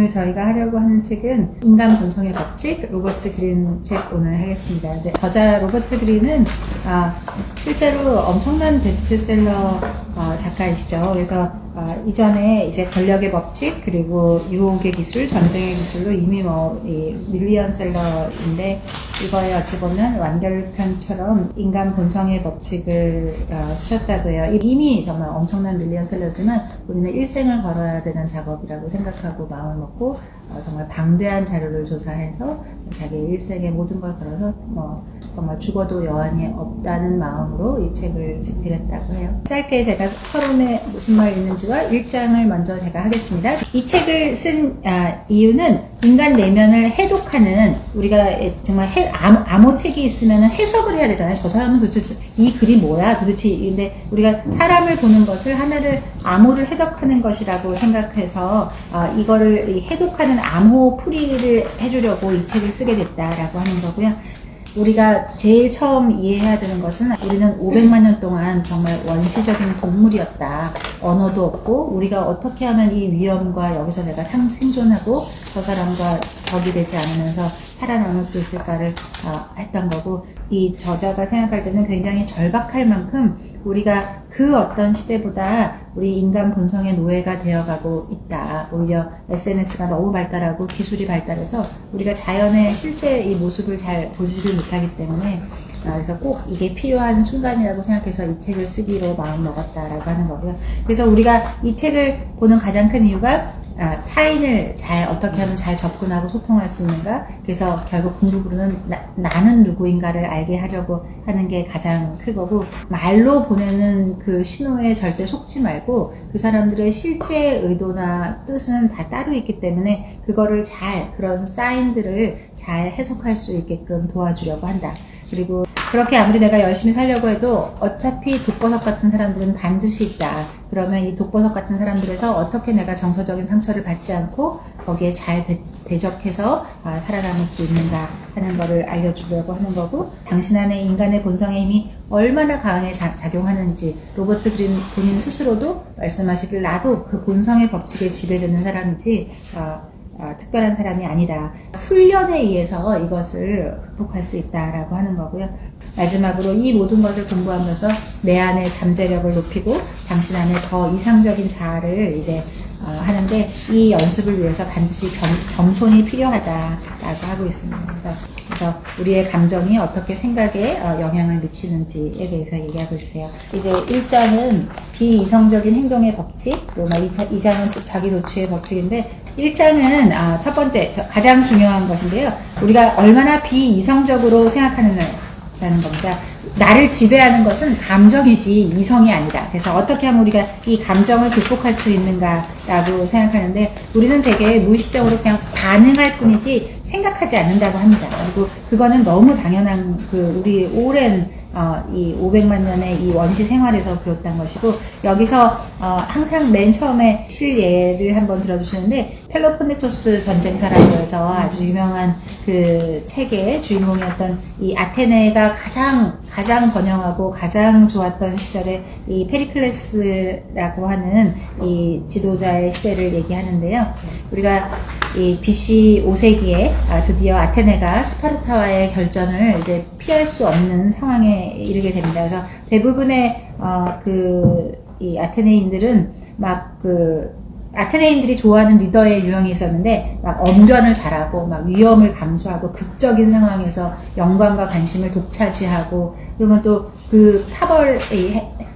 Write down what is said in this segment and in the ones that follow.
오늘 저희가 하려고 하는 책은 인간 본성의 법칙, 로버트 그린 책 오늘 하겠습니다. 네, 저자 로버트 그린은 실제로 엄청난 베스트셀러 작가이시죠. 그래서 이전에 이제 권력의 법칙, 그리고 유혹의 기술, 전쟁의 기술로 이미 밀리언셀러인데, 이거에 어찌 보면 완결편처럼 인간 본성의 법칙을 쓰셨다고 해요. 이미 정말 엄청난 밀리언셀러지만 본인의 일생을 걸어야 되는 작업이라고 생각하고 마음을 먹고 정말 방대한 자료를 조사해서 자기의 일생의 모든 걸 걸어서 정말 죽어도 여한이 없다는 마음으로 이 책을 집필했다고 해요. 짧게 제가 서론에 무슨 말이 있는지와 1장을 먼저 제가 하겠습니다. 이 책을 쓴 이유는 인간 내면을 해독하는, 우리가 정말 암호 책이 있으면 해석을 해야 되잖아요. 저 사람은 도대체 이 글이 뭐야? 도대체. 근데 우리가 사람을 보는 것을 하나를 암호를 해독하는 것이라고 생각해서 이거를 해독하는 암호 풀이를 해주려고 이 책을 쓰게 됐다라고 하는 거고요. 우리가 제일 처음 이해해야 되는 것은 우리는 500만 년 동안 정말 원시적인 동물이었다. 언어도 없고 우리가 어떻게 하면 이 위험과 여기서 내가 생존하고 저 사람과 적이 되지 않으면서 살아남을 수 있을까를 했던 거고, 이 저자가 생각할 때는 굉장히 절박할 만큼 우리가 그 어떤 시대보다 우리 인간 본성의 노예가 되어가고 있다. 오히려 SNS가 너무 발달하고 기술이 발달해서 우리가 자연의 실제 이 모습을 잘 보지를 못하기 때문에 그래서 꼭 이게 필요한 순간이라고 생각해서 이 책을 쓰기로 마음먹었다라고 하는 거고요. 그래서 우리가 이 책을 보는 가장 큰 이유가 타인을 어떻게 하면 잘 접근하고 소통할 수 있는가? 그래서 결국 궁극으로는 나는 누구인가를 알게 하려고 하는 게 가장 크거고, 말로 보내는 그 신호에 절대 속지 말고 그 사람들의 실제 의도나 뜻은 다 따로 있기 때문에 그거를 그런 사인들을 잘 해석할 수 있게끔 도와주려고 한다. 그리고 그렇게 아무리 내가 열심히 살려고 해도 어차피 독버섯 같은 사람들은 반드시 있다. 그러면 이 독버섯 같은 사람들에서 어떻게 내가 정서적인 상처를 받지 않고 거기에 잘 대적해서 살아남을 수 있는가 하는 거를 알려주려고 하는 거고, 당신 안에 인간의 본성의 힘이 얼마나 강하게 작용하는지 로버트 그린 본인 스스로도 말씀하시길, 나도 그 본성의 법칙에 지배되는 사람이지 특별한 사람이 아니다. 훈련에 의해서 이것을 극복할 수 있다라고 하는 거고요. 마지막으로 이 모든 것을 공부하면서 내 안의 잠재력을 높이고 당신 안에 더 이상적인 자아를 이제 하는데, 이 연습을 위해서 반드시 겸손이 필요하다라고 하고 있습니다. 그래서 우리의 감정이 어떻게 생각에 영향을 미치는지에 대해서 얘기하고 있어요. 이제 1장은 비이성적인 행동의 법칙, 또 2장은 또 자기 도취의 법칙인데, 1장은 첫 번째 가장 중요한 것인데요. 우리가 얼마나 비이성적으로 생각하느냐는 겁니다. 나를 지배하는 것은 감정이지 이성이 아니다. 그래서 어떻게 하면 우리가 이 감정을 극복할 수 있는가라고 생각하는데, 우리는 되게 무의식적으로 그냥 반응할 뿐이지 생각하지 않는다고 합니다. 그리고 그거는 너무 당연한 우리 오랜 이 500만 년의 이 원시 생활에서 비롯된 것이고, 여기서 항상 맨 처음에 실예를 한번 들어주시는데, 펠로폰네소스 전쟁사라고 해서 아주 유명한 그 책의 주인공이었던 이 아테네가 가장 번영하고 가장 좋았던 시절에 이 페리클레스라고 하는 이 지도자의 시대를 얘기하는데요. 우리가 이 BC 5세기에 드디어 아테네가 스파르타와의 결전을 이제 피할 수 없는 상황에 이르게 됩니다. 그래서 대부분의 이 아테네인들은 아테네인들이 좋아하는 리더의 유형이 있었는데, 막 언변을 잘하고 막 위험을 감수하고 극적인 상황에서 영광과 관심을 독차지하고, 그러면 또 그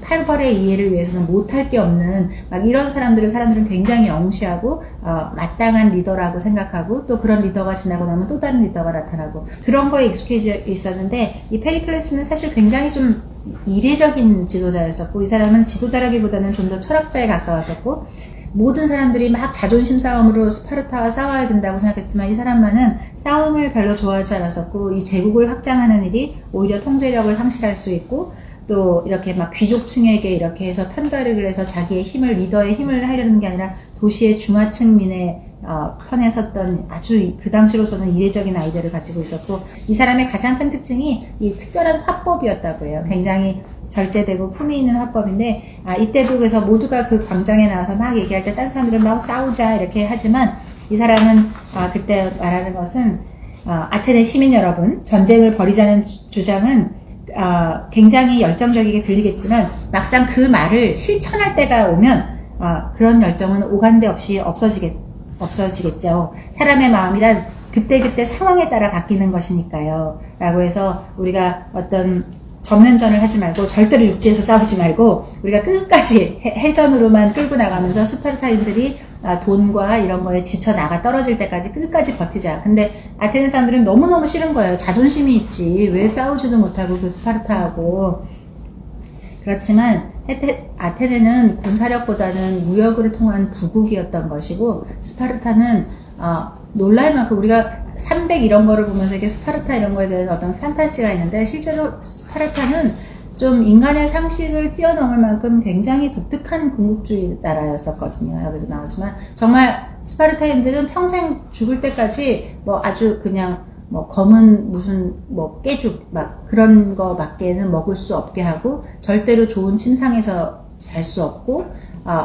팔벌의 이해를 위해서는 못할 게 없는 막 이런 사람들은 굉장히 영시하고 마땅한 리더라고 생각하고, 또 그런 리더가 지나고 나면 또 다른 리더가 나타나고, 그런 거에 익숙해져 있었는데, 이 페리클레스는 사실 굉장히 좀 이례적인 지도자였었고, 이 사람은 지도자라기보다는 좀 더 철학자에 가까웠었고, 모든 사람들이 막 자존심 싸움으로 스파르타와 싸워야 된다고 생각했지만, 이 사람만은 싸움을 별로 좋아하지 않았었고, 이 제국을 확장하는 일이 오히려 통제력을 상실할 수 있고, 또 이렇게 막 귀족층에게 이렇게 해서 편가르기를 해서 자기의 힘을, 리더의 힘을 하려는 게 아니라 도시의 중하층민의 편에 섰던 아주 그 당시로서는 이례적인 아이디어를 가지고 있었고, 이 사람의 가장 큰 특징이 이 특별한 화법이었다고 해요. 굉장히 절제되고 품위 있는 화법인데, 이때도 그래서 모두가 그 광장에 나와서 막 얘기할 때 딴 사람들은 막 싸우자 이렇게 하지만, 이 사람은 그때 말하는 것은 아테네 시민 여러분, 전쟁을 벌이자는 주장은 굉장히 열정적이게 들리겠지만 막상 그 말을 실천할 때가 오면 그런 열정은 오간데 없이 없어지겠죠. 사람의 마음이란 그때그때 상황에 따라 바뀌는 것이니까요. 라고 해서 우리가 어떤 전면전을 하지 말고 절대로 육지에서 싸우지 말고 우리가 끝까지 해전으로만 끌고 나가면서 스파르타인들이 돈과 이런 거에 지쳐 나가 떨어질 때까지 끝까지 버티자. 근데 아테네 사람들은 너무너무 싫은 거예요. 자존심이 있지. 왜 싸우지도 못하고 그 스파르타하고. 그렇지만 아테네는 군사력보다는 무역을 통한 부국이었던 것이고 스파르타는 놀랄 만큼 우리가 300 이런 거를 보면서 이게 스파르타 이런 거에 대한 어떤 판타지가 있는데 실제로 스파르타는 좀 인간의 상식을 뛰어넘을 만큼 굉장히 독특한 궁극주의 나라였었거든요. 여기도 나오지만 정말 스파르타인들은 평생 죽을 때까지 뭐 아주 그냥 뭐 검은 무슨 뭐 깨죽 막 그런 거밖에는 먹을 수 없게 하고 절대로 좋은 침상에서 잘 수 없고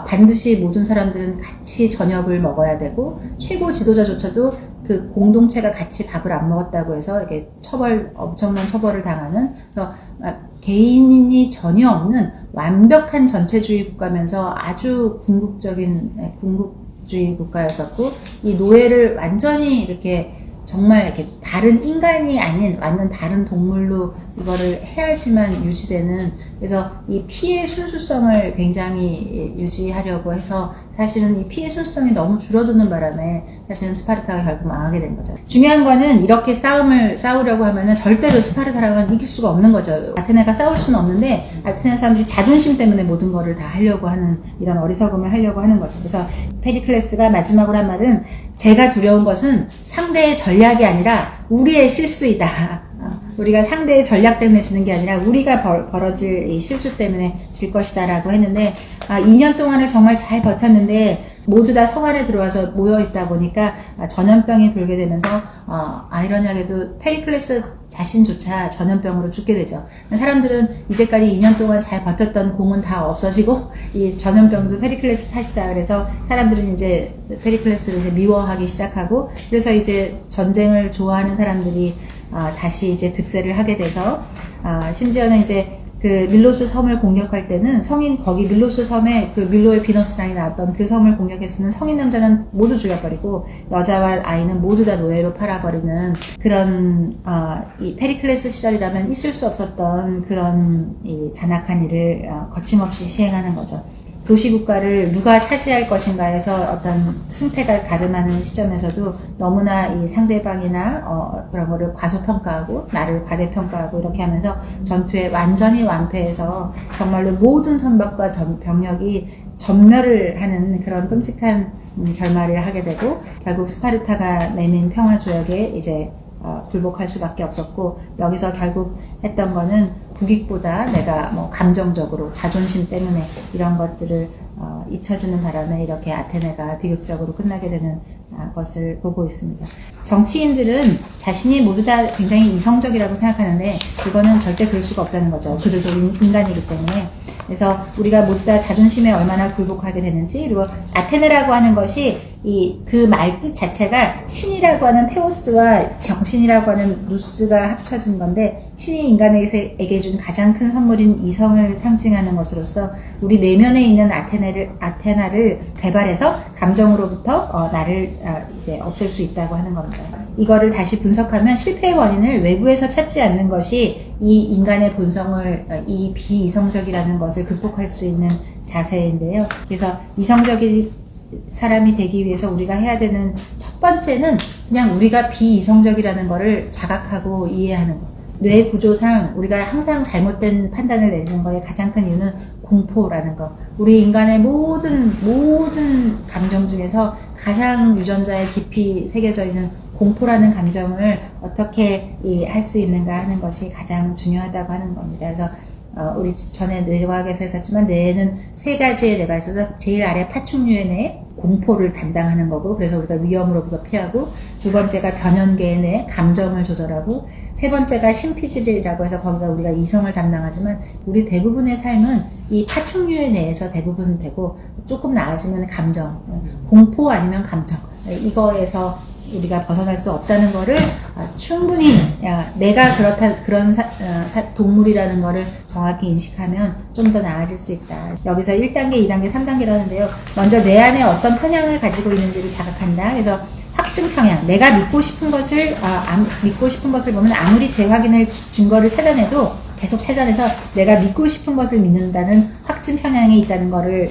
반드시 모든 사람들은 같이 저녁을 먹어야 되고 최고 지도자조차도 그 공동체가 같이 밥을 안 먹었다고 해서 이게 엄청난 처벌을 당하는 그래서 개인이 전혀 없는 완벽한 전체주의 국가면서 아주 궁극주의 국가였었고 이 노예를 완전히 이렇게 정말 이렇게 다른 인간이 아닌 완전 다른 동물로 이거를 해야지만 유지되는 그래서 이 피해 순수성을 굉장히 유지하려고 해서 사실은 이 피해 순수성이 너무 줄어드는 바람에 사실은 스파르타가 결국 망하게 된 거죠. 중요한 거는 이렇게 싸우려고 하면은 절대로 스파르타랑은 이길 수가 없는 거죠. 아테네가 싸울 수는 없는데 아테네 사람들이 자존심 때문에 모든 거를 다 하려고 하는 이런 어리석음을 하려고 하는 거죠. 그래서 페리클레스가 마지막으로 한 말은 제가 두려운 것은 상대의 전략이 아니라 우리의 실수이다. 우리가 상대의 전략 때문에 지는 게 아니라 우리가 벌어질 이 실수 때문에 질 것이다 라고 했는데 2년 동안을 정말 잘 버텼는데 모두 다 성 안에 들어와서 모여있다 보니까 전염병이 돌게 되면서 아이러니하게도 페리클레스 자신조차 전염병으로 죽게 되죠. 사람들은 이제까지 2년 동안 잘 버텼던 공은 다 없어지고 이 전염병도 페리클레스 탓이다. 그래서 사람들은 이제 페리클레스를 이제 미워하기 시작하고 그래서 이제 전쟁을 좋아하는 사람들이 다시 이제 득세를 하게 돼서 심지어는 이제 그 밀로스 섬을 공격할 때는 거기 밀로스 섬에 그 밀로의 비너스상이 나왔던 그 섬을 공격했으면 성인 남자는 모두 죽여버리고 여자와 아이는 모두 다 노예로 팔아버리는 그런 이 페리클레스 시절이라면 있을 수 없었던 그런 이 잔악한 일을 거침없이 시행하는 거죠. 도시국가를 누가 차지할 것인가에서 어떤 승패가 가름하는 시점에서도 너무나 이 상대방이나 그런 거를 과소평가하고 나를 과대평가하고 이렇게 하면서 전투에 완전히 완패해서 정말로 모든 선박과 병력이 전멸을 하는 그런 끔찍한 결말을 하게 되고 결국 스파르타가 내민 평화조약에 이제 굴복할 수밖에 없었고 여기서 결국 했던 거는 국익보다 내가 뭐 감정적으로 자존심 때문에 이런 것들을 잊혀지는 바람에 이렇게 아테네가 비극적으로 끝나게 되는 것을 보고 있습니다. 정치인들은 자신이 모두 다 굉장히 이성적이라고 생각하는데 그거는 절대 그럴 수가 없다는 거죠. 그들도 인간이기 때문에. 그래서 우리가 모두 다 자존심에 얼마나 굴복하게 되는지 그리고 아테네라고 하는 것이 그 말 뜻 자체가 신이라고 하는 테오스와 정신이라고 하는 누스가 합쳐진 건데 신이 인간에게 준 가장 큰 선물인 이성을 상징하는 것으로서 우리 내면에 있는 아테나를 개발해서 감정으로부터 나를 이제 없앨 수 있다고 하는 겁니다. 이거를 다시 분석하면 실패의 원인을 외부에서 찾지 않는 것이 이 인간의 본성을 이 비이성적이라는 것을 극복할 수 있는 자세인데요. 그래서 이성적인 사람이 되기 위해서 우리가 해야 되는 첫 번째는 그냥 우리가 비이성적이라는 것을 자각하고 이해하는 것. 뇌 구조상 우리가 항상 잘못된 판단을 내리는 거에 가장 큰 이유는 공포라는 거. 우리 인간의 모든 감정 중에서 가장 유전자에 깊이 새겨져 있는 공포라는 감정을 어떻게 할 수 있는가 하는 것이 가장 중요하다고 하는 겁니다. 그래서 우리 전에 뇌과학에서 했었지만 뇌에는 세 가지의 뇌가 있어서 제일 아래 파충류의 뇌, 공포를 담당하는 거고 그래서 우리가 위험으로부터 피하고 두 번째가 변연계의 뇌, 감정을 조절하고 세 번째가 심피질이라고 해서 거기가 우리가 이성을 담당하지만 우리 대부분의 삶은 이 파충류의 뇌에서 대부분 되고 조금 나아지면 감정, 공포 아니면 감정 이거에서 우리가 벗어날 수 없다는 거를 충분히 내가 그런 동물이라는 거를 정확히 인식하면 좀 더 나아질 수 있다. 여기서 1단계, 2단계, 3단계로 하는데요. 먼저 내 안에 어떤 편향을 가지고 있는지를 자각한다. 그래서 확증 편향, 내가 믿고 싶은 것을 보면 아무리 재확인할 증거를 찾아내도 계속 찾아내서 내가 믿고 싶은 것을 믿는다는 확증 편향이 있다는 거를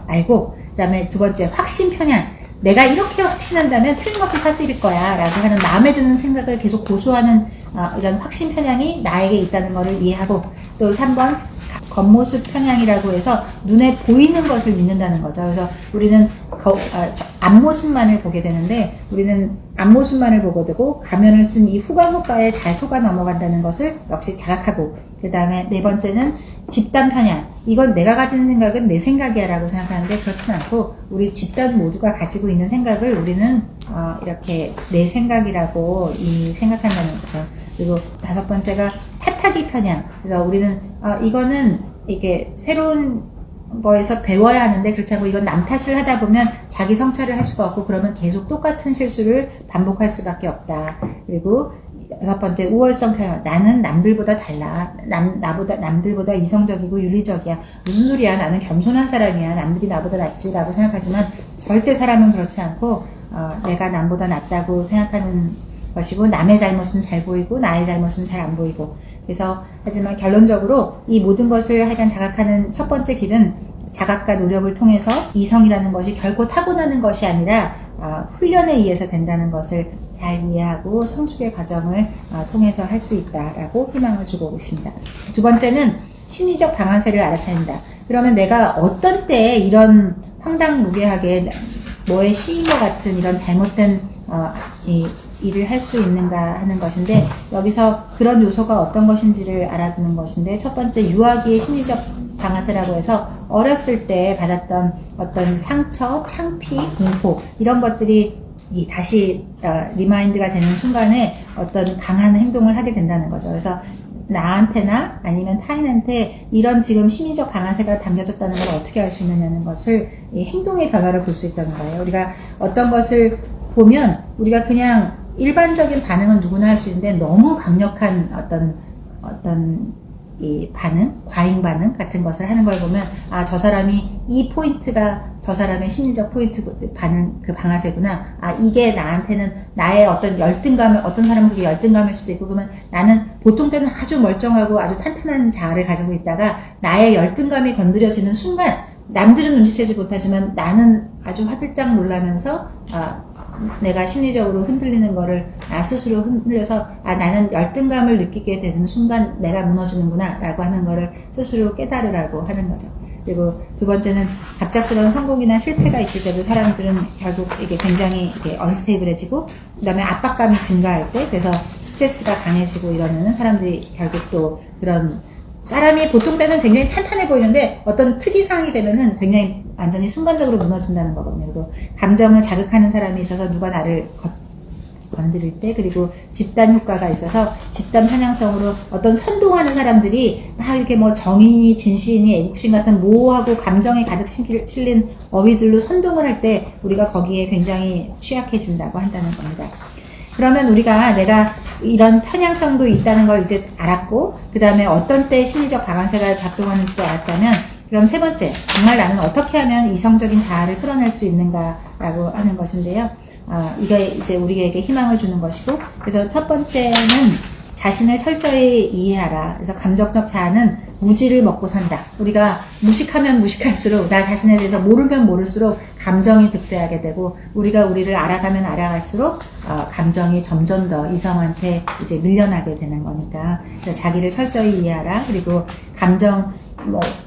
알고 그 다음에 두 번째 확신 편향, 내가 이렇게 확신한다면 틀림없이 사실일 거야 라고 하는 마음에 드는 생각을 계속 고수하는 이런 확신 편향이 나에게 있다는 것을 이해하고 또 3번 겉모습 편향이라고 해서 눈에 보이는 것을 믿는다는 거죠. 그래서 우리는 앞모습만을 보게 되는데 우리는 앞모습만을 보게 되고 가면을 쓴 이 후가에 잘 속아 넘어간다는 것을 역시 자각하고 그 다음에 네 번째는 집단 편향. 이건 내가 가지는 생각은 내 생각이야 라고 생각하는데 그렇진 않고 우리 집단 모두가 가지고 있는 생각을 우리는 이렇게 내 생각이라고 생각한다는 거죠. 그리고 다섯 번째가 탓하기 편향. 그래서 우리는 이거는 이게 새로운 거에서 배워야 하는데 그렇지 않고 이건 남 탓을 하다 보면 자기 성찰을 할 수가 없고 그러면 계속 똑같은 실수를 반복할 수밖에 없다. 그리고 여섯 번째 우월성 편향. 나는 남들보다 달라. 남들보다 이성적이고 윤리적이야. 무슨 소리야. 나는 겸손한 사람이야. 남들이 나보다 낫지라고 생각하지만 절대 사람은 그렇지 않고 내가 남보다 낫다고 생각하는 것이고 남의 잘못은 잘 보이고 나의 잘못은 잘 안 보이고 그래서 하지만 결론적으로 이 모든 것을 하여간 자각하는 첫 번째 길은 자각과 노력을 통해서 이성이라는 것이 결코 타고나는 것이 아니라 훈련에 의해서 된다는 것을 잘 이해하고 성숙의 과정을 통해서 할 수 있다라고 희망을 주고 있습니다. 두 번째는 심리적 방아쇠를 알아차린다. 그러면 내가 어떤 때에 이런 황당무계하게 뭐에 씌인 것 같은 이런 잘못된 일을 할 수 있는가 하는 것인데 여기서 그런 요소가 어떤 것인지를 알아두는 것인데 첫 번째 유아기의 심리적 방아쇠라고 해서 어렸을 때 받았던 어떤 상처, 창피, 공포 이런 것들이 다시 리마인드가 되는 순간에 어떤 강한 행동을 하게 된다는 거죠. 그래서 나한테나 아니면 타인한테 이런 지금 심리적 방아쇠가 당겨졌다는 걸 어떻게 알 수 있느냐는 것을 이 행동의 변화를 볼 수 있다는 거예요. 우리가 어떤 것을 보면 우리가 그냥 일반적인 반응은 누구나 할 수 있는데 너무 강력한 어떤 이 반응, 과잉 반응 같은 것을 하는 걸 보면 저 사람이 이 포인트가 저 사람의 심리적 포인트 반응 그 방아쇠구나. 이게 나한테는 나의 어떤 열등감, 어떤 사람은 그게 열등감일 수도 있고 그러면 나는 보통 때는 아주 멀쩡하고 아주 탄탄한 자아를 가지고 있다가 나의 열등감이 건드려지는 순간 남들은 눈치채지 못하지만 나는 아주 화들짝 놀라면서 내가 심리적으로 흔들리는 거를 나 스스로 흔들려서 나는 열등감을 느끼게 되는 순간 내가 무너지는구나 라고 하는 거를 스스로 깨달으라고 하는 거죠. 그리고 두 번째는 갑작스러운 성공이나 실패가 있을 때도 사람들은 결국 이게 굉장히 이게 언스테이블해지고 그 다음에 압박감이 증가할 때 그래서 스트레스가 강해지고 이러면은 사람들이 결국 또 그런 사람이 보통 때는 굉장히 탄탄해 보이는데 어떤 특이사항이 되면은 굉장히 완전히 순간적으로 무너진다는 거거든요. 그리고 감정을 자극하는 사람이 있어서 누가 나를 건드릴 때 그리고 집단 효과가 있어서 집단 편향성으로 어떤 선동하는 사람들이 막 이렇게 뭐 정인이 진시인이 애국심 같은 모호하고 감정에 가득 실린 어휘들로 선동을 할 때 우리가 거기에 굉장히 취약해진다고 한다는 겁니다. 그러면 우리가 내가 이런 편향성도 있다는 걸 이제 알았고 그 다음에 어떤 때 심리적 방아쇠가 작동하는지도 알았다면 그럼 세 번째 정말 나는 어떻게 하면 이성적인 자아를 끌어낼 수 있는가라고 하는 것인데요. 이게 이제 우리에게 희망을 주는 것이고 그래서 첫 번째는 자신을 철저히 이해하라. 그래서 감정적 자아는 무지를 먹고 산다. 우리가 무식하면 무식할수록 나 자신에 대해서 모르면 모를수록 감정이 득세하게 되고 우리가 우리를 알아가면 알아갈수록 감정이 점점 더 이성한테 이제 밀려나게 되는 거니까 자기를 철저히 이해하라. 그리고 감정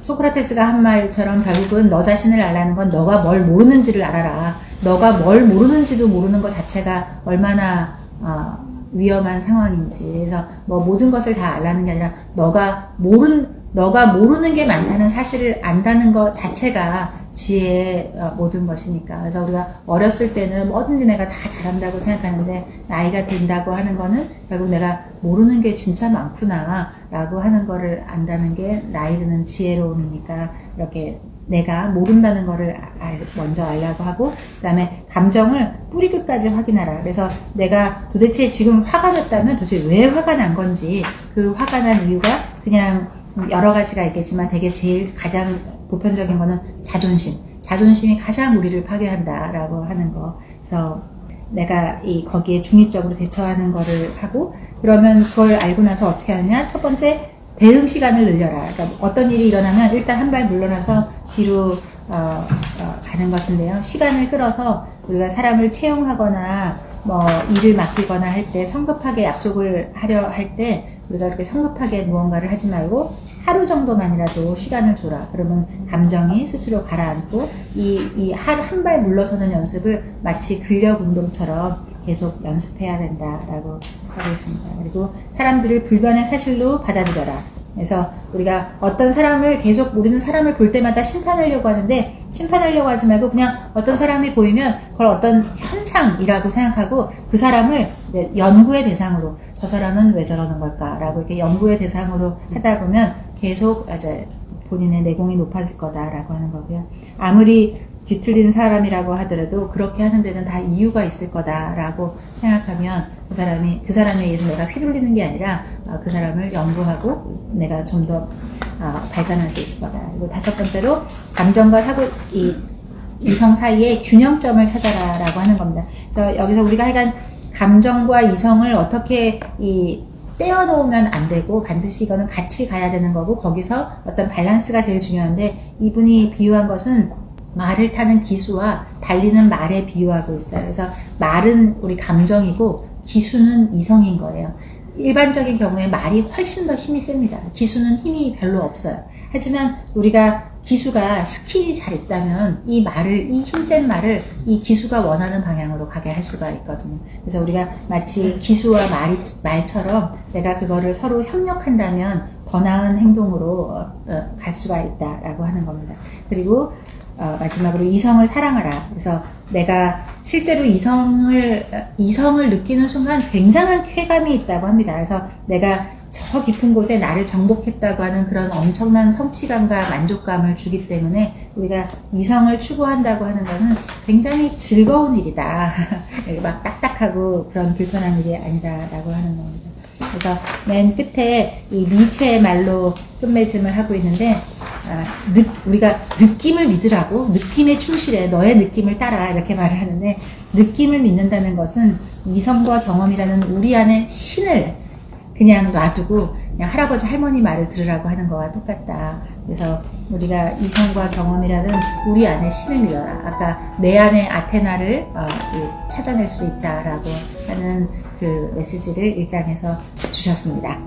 소크라테스가 한 말처럼 결국은 너 자신을 알라는 건 너가 뭘 모르는지를 알아라. 너가 뭘 모르는지도 모르는 것 자체가 얼마나 위험한 상황인지. 그래서 모든 것을 다 알라는 게 아니라 너가 너가 모르는 게 많다는 사실을 안다는 것 자체가 지혜의 모든 것이니까. 그래서 우리가 어렸을 때는 뭐든지 내가 다 잘한다고 생각하는데 나이가 든다고 하는 거는 결국 내가 모르는 게 진짜 많구나 라고 하는 거를 안다는 게 나이 드는 지혜로움이니까 이렇게 내가 모른다는 거를 먼저 알라고 하고, 그 다음에 감정을 뿌리 끝까지 확인하라. 그래서 내가 도대체 지금 화가 났다면 도대체 왜 화가 난 건지, 그 화가 난 이유가 그냥 여러 가지가 있겠지만 되게 제일 가장 보편적인 거는 자존심이 가장 우리를 파괴한다라고 하는 거. 그래서 내가 거기에 중립적으로 대처하는 거를 하고, 그러면 그걸 알고 나서 어떻게 하느냐? 첫 번째, 대응 시간을 늘려라. 그러니까 어떤 일이 일어나면 일단 한 발 물러나서 뒤로 가는 것인데요. 시간을 끌어서 우리가 사람을 채용하거나 뭐 일을 맡기거나 할 때 성급하게 약속을 하려 할 때 우리가 그렇게 성급하게 무언가를 하지 말고 하루 정도만이라도 시간을 줘라. 그러면 감정이 스스로 가라앉고 한 발 물러서는 연습을 마치 근력 운동처럼 계속 연습해야 된다라고 하고 있습니다. 그리고 사람들을 불변의 사실로 받아들여라. 그래서 우리가 어떤 사람을 계속 우리는 사람을 볼 때마다 심판하려고 하는데, 심판하려고 하지 말고 그냥 어떤 사람이 보이면 그걸 어떤 현상이라고 생각하고 그 사람을 연구의 대상으로, 저 사람은 왜 저러는 걸까라고 이렇게 연구의 대상으로 하다 보면 계속 이제 본인의 내공이 높아질 거다라고 하는 거고요. 아무리 뒤틀린 사람이라고 하더라도 그렇게 하는 데는 다 이유가 있을 거다라고 생각하면 그 사람에 의해서 내가 휘둘리는 게 아니라 그 사람을 연구하고 내가 좀 더 발전할 수 있을 거다. 그리고 다섯 번째로 감정과 이성 사이의 균형점을 찾아라라고 하는 겁니다. 그래서 여기서 우리가 하여간 감정과 이성을 어떻게 떼어놓으면 안 되고 반드시 이거는 같이 가야 되는 거고, 거기서 어떤 밸런스가 제일 중요한데, 이분이 비유한 것은 말을 타는 기수와 달리는 말에 비유하고 있어요. 그래서 말은 우리 감정이고 기수는 이성인 거예요. 일반적인 경우에 말이 훨씬 더 힘이 셉니다. 기수는 힘이 별로 없어요. 하지만 우리가 기수가 스킬이 잘 있다면 이 힘센 말을 이 기수가 원하는 방향으로 가게 할 수가 있거든요. 그래서 우리가 마치 기수와 말처럼 내가 그거를 서로 협력한다면 더 나은 행동으로 갈 수가 있다라고 하는 겁니다. 그리고 마지막으로 이성을 사랑하라. 그래서 내가 실제로 이성을 느끼는 순간 굉장한 쾌감이 있다고 합니다. 그래서 내가 저 깊은 곳에 나를 정복했다고 하는 그런 엄청난 성취감과 만족감을 주기 때문에 우리가 이성을 추구한다고 하는 것은 굉장히 즐거운 일이다. 막 딱딱하고 그런 불편한 일이 아니다라고 하는 겁니다. 그래서 맨 끝에 이 니체의 말로 끝맺음을 하고 있는데, 우리가 느낌을 믿으라고, 느낌에 충실해, 너의 느낌을 따라 이렇게 말을 하는데, 느낌을 믿는다는 것은 이성과 경험이라는 우리 안에 신을 그냥 놔두고 그냥 할아버지 할머니 말을 들으라고 하는 거와 똑같다. 그래서 우리가 이성과 경험이라는 우리 안에 신을 믿어라. 아까 내 안에 아테나를 찾아낼 수 있다라고 하는 그 메시지를 1장에서 주셨습니다.